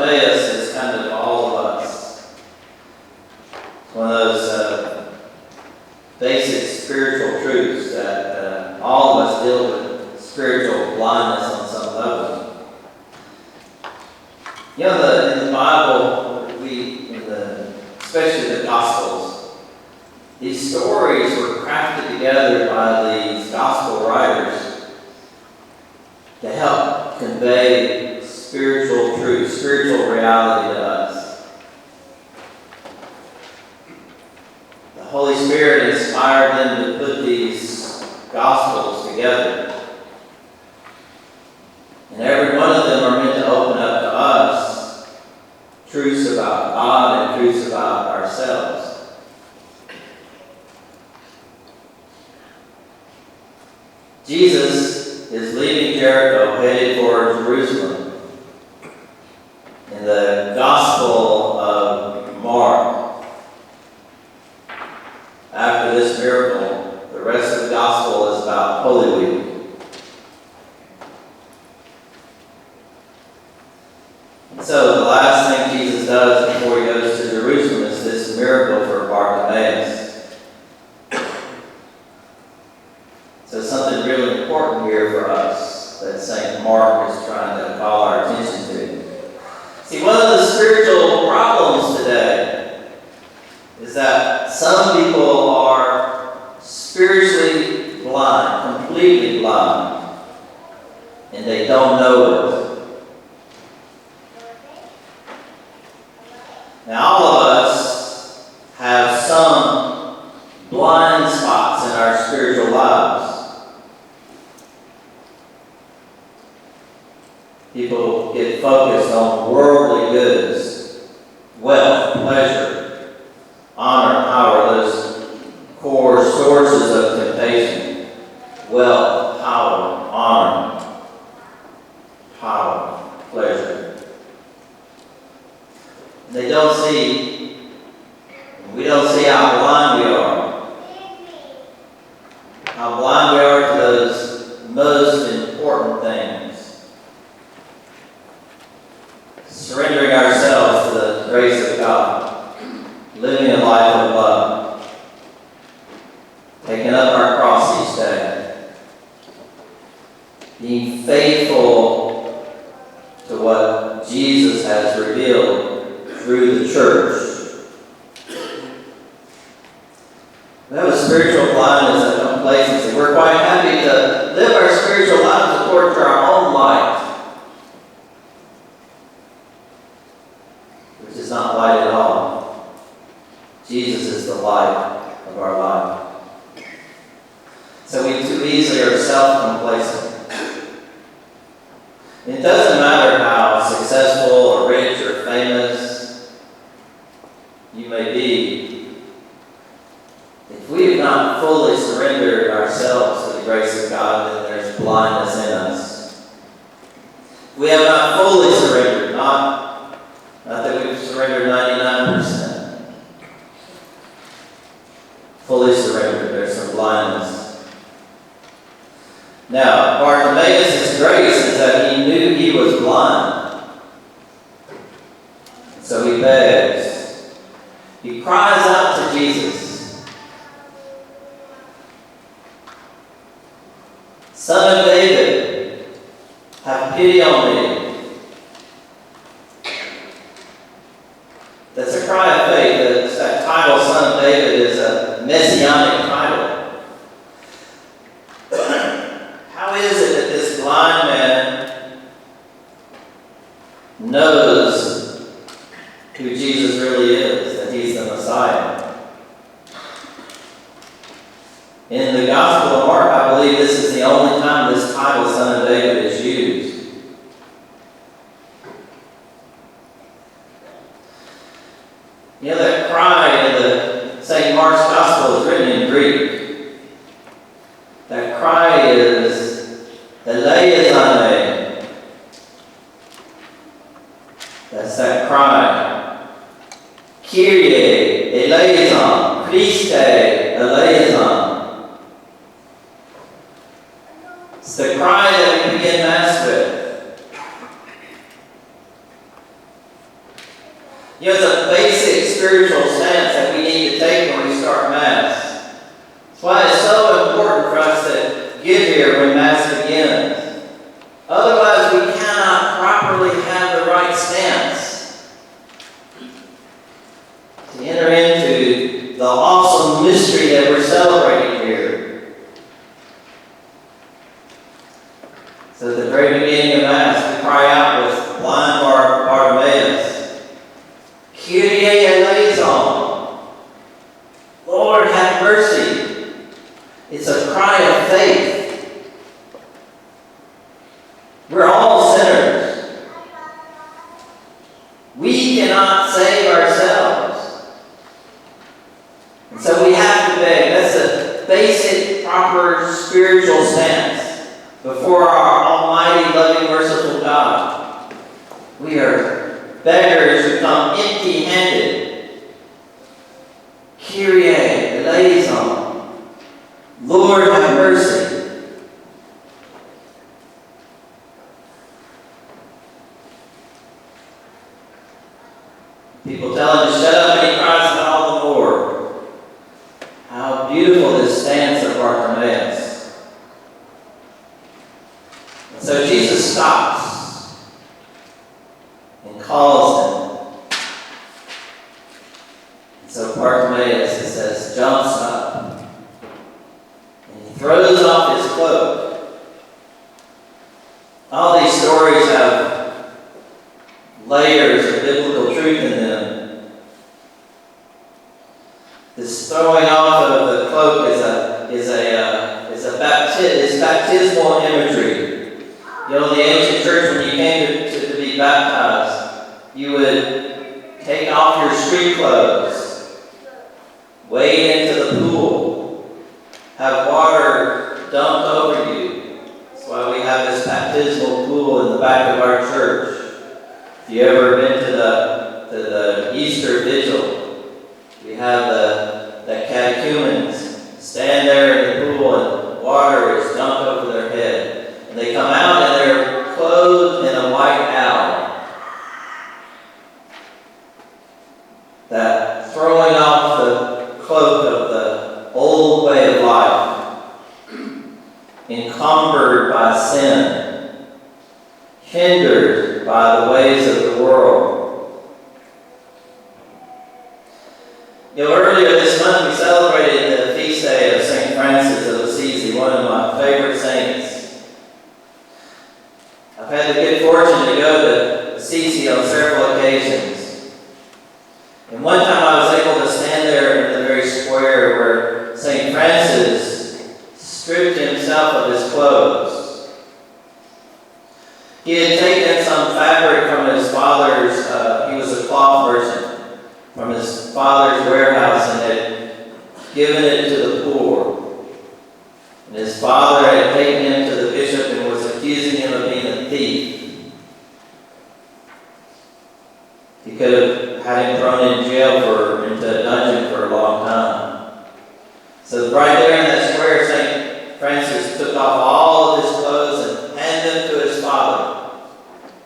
Bartimaeus is kind of all of us. It's one of those basic spiritual truths that all of us deal with spiritual blindness on some level. You know, in the Bible, especially the Gospels, these stories were crafted together by these Gospel writers to help convey spiritual truth, spiritual reality to us. The Holy Spirit inspired them to put these Gospels together. And every one of them are meant to open up to us truths about God and truths about ourselves. Jesus is leaving Jericho, headed for Jerusalem. In the Gospel of Mark, after this miracle, the rest of the Gospel is about Holy Week. And so the last thing Jesus does before he goes to Jerusalem is this miracle for Bartimaeus. So something really important here for us that St. Mark is trying to call our attention to. See, one of the spiritual problems today is that some people are spiritually blind, completely blind, and they don't know it. Now, all of us have some blind spots in our spiritual lives. People get focused on worldly goods, wealth, pleasure, honor, power, those core sources of temptation. Wealth, power, honor, power, pleasure. We don't see how blind we are. How blind we are to those most important things. Surrendering ourselves to the grace of God. Living a life of love. Taking up our cross each day. Being faithful to what Jesus has revealed through the church. We have a spiritual blindness and complacency. We're quite happy to live our spiritual lives according to our own light, which is not light at all. Jesus is the light of our life. So we too easily are self-complacent. It doesn't matter how successful or rich or famous you may be, if we have not fully surrendered ourselves to the grace of God, then there's blindness in us. We have not fully surrendered, not that we've surrendered 99%. Fully surrendered, there's some blindness. Now, Bartimaeus' grace is that he knew he was blind. So he begs. He cries out to Jesus, Son of David, have pity on me. That's a cry of faith. That title, Son of David, is a messianic title. How is it that this blind man knows who Jesus really is, that he's the Messiah? In the Gospel of Mark, I believe this is the only time this title, Son of David, is used. You know, that cry in the St. Mark's Gospel is written in Greek. That cry is eleizane. That's that cry. Kyrie eleison, Christe eleison. It's the cry that we begin Mass with. You know, it's a basic spiritual stance that we need to take when we start Mass. That's why it's so important for us to get here when Mass begins. Otherwise, we cannot properly have the right stance to enter into the awesome mystery that we're celebrating here. So at the very beginning of Mass, we cry out with blind Bartimaeus, Kyrie eleison, Lord have mercy. It's a cry of faith. We're all sinners. We cannot save ourselves. And so we have to beg. That's a basic, proper spiritual stance before our almighty, loving, merciful God. We are beggars who come empty-handed. Kyrie eleison, Lord have mercy. People tell him to shut up, and he cries out all the more. How beautiful this stance of Bartimaeus. And so Jesus stops and calls him. And so Bartimaeus, it says, jumps up and he throws off his cloak. All these stories have layers of biblical truth in them. This throwing off of the cloak is baptismal imagery. You know, in the ancient church, when you came to be baptized, you would take off your street clothes, wade into the pool, have water dumped over you. That's why we have this baptismal pool in the back of our church. If you ever been to the Easter Vigil, we have the catechumens stand there in the pool and water is dumped over their head. And they come out and they're clothed in a white owl. That throwing off the cloak of the old way of life, encumbered by sin, hindered by the ways of the world. You know, earlier this month we celebrated the feast day of St. Francis of Assisi, one of my favorite saints. I've had the good fortune to go to Assisi on several occasions. And one time I was able to stand there in the very square where St. Francis stripped himself of his clothes. He had taken some fabric from his father's, he was a cloth merchant, from his father's warehouse and had given it to the poor. And his father had taken him to the bishop and was accusing him of being a thief. He could have had him thrown in jail into a dungeon for a long time. So right there in that square, St. Francis took off all of his clothes and handed them to his father.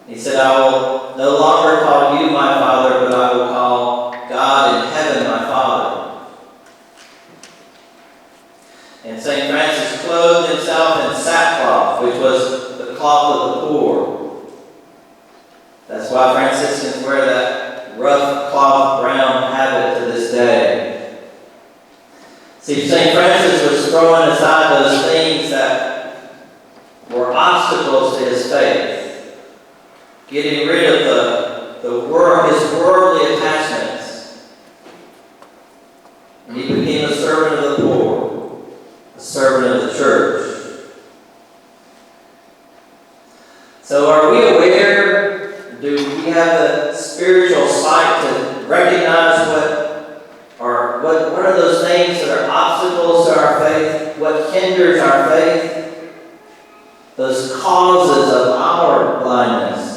He said, I will no longer call you my father, but I will call God in heaven my Father. And St. Francis clothed himself in sackcloth, which was the cloth of the poor. That's why Franciscans wear that rough cloth brown habit to this day. See, St. Francis was throwing aside those things that were obstacles to his faith, getting rid of his worldly attachments. And he became a servant of the poor, a servant of the church. So are we aware, do we have the spiritual sight to recognize what are those things that are obstacles to our faith? What hinders our faith? Those causes of our blindness.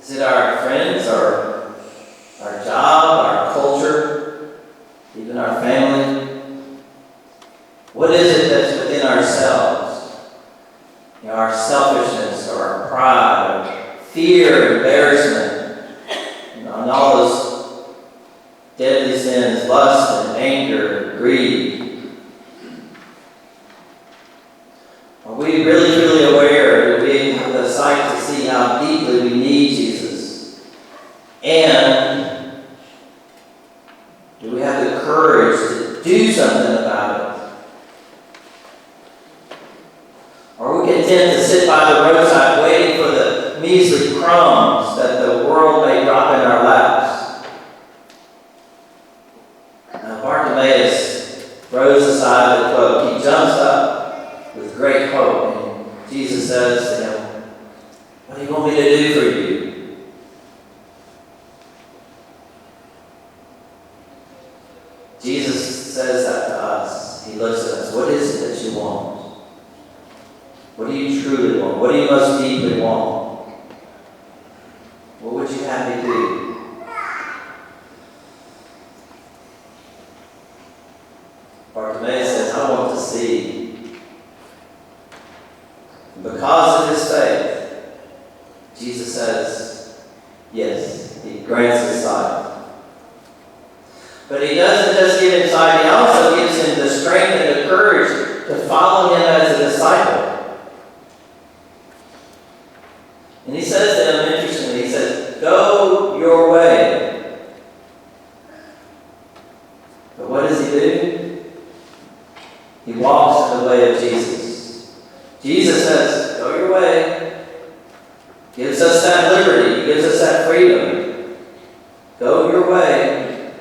Is it our friends, our job, our culture, even our family? What is it that's within ourselves our selfishness or our pride or fear, embarrassment, and all those deadly sins, lust and anger and greed. Are we really, truly aware? Do we have the sight to see how deeply we need Jesus? And do we have the courage to do something about it? Or we content to sit by the roadside waiting for the measly crumbs that the world may drop in our laps? Now Bartimaeus throws aside the cloak. He jumps up with great hope, and Jesus says to him, "What do you want me to do for you?" Jesus says that to us. He looks at us. What is it that you want? What do you truly want? What do you most deeply want? What would you have me do? Bartimaeus says, "I want to see." And because of his faith, Jesus says, yes, he grants his sight. But he doesn't just give him sight, he also gives him the strength and the courage to follow him as a disciple. And he says to him, interestingly, he says, "Go your way." But what does he do? He walks in the way of Jesus. Jesus says, "Go your way." Gives us that liberty. He gives us that freedom. Go your way.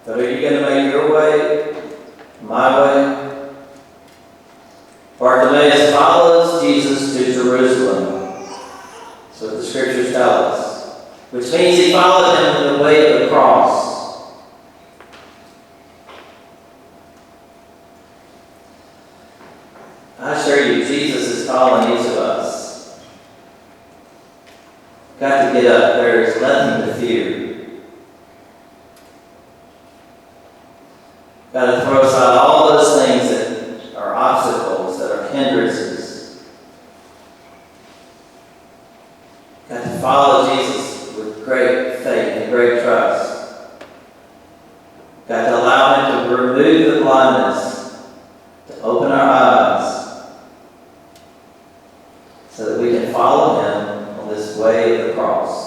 But are you going to make your way my way? Bartimaeus follows Jesus to Jerusalem. That's what the scriptures tell us. Which means he followed him in the way of the cross. I assure you, Jesus is calling each of us. Got to get up. There is nothing to fear. Got to throw aside all those things that are obstacles, that are hindrances. Got to follow Jesus with great faith and great trust. Got to allow him to remove the blindness, to open our eyes, so that we can follow him on this way of the cross.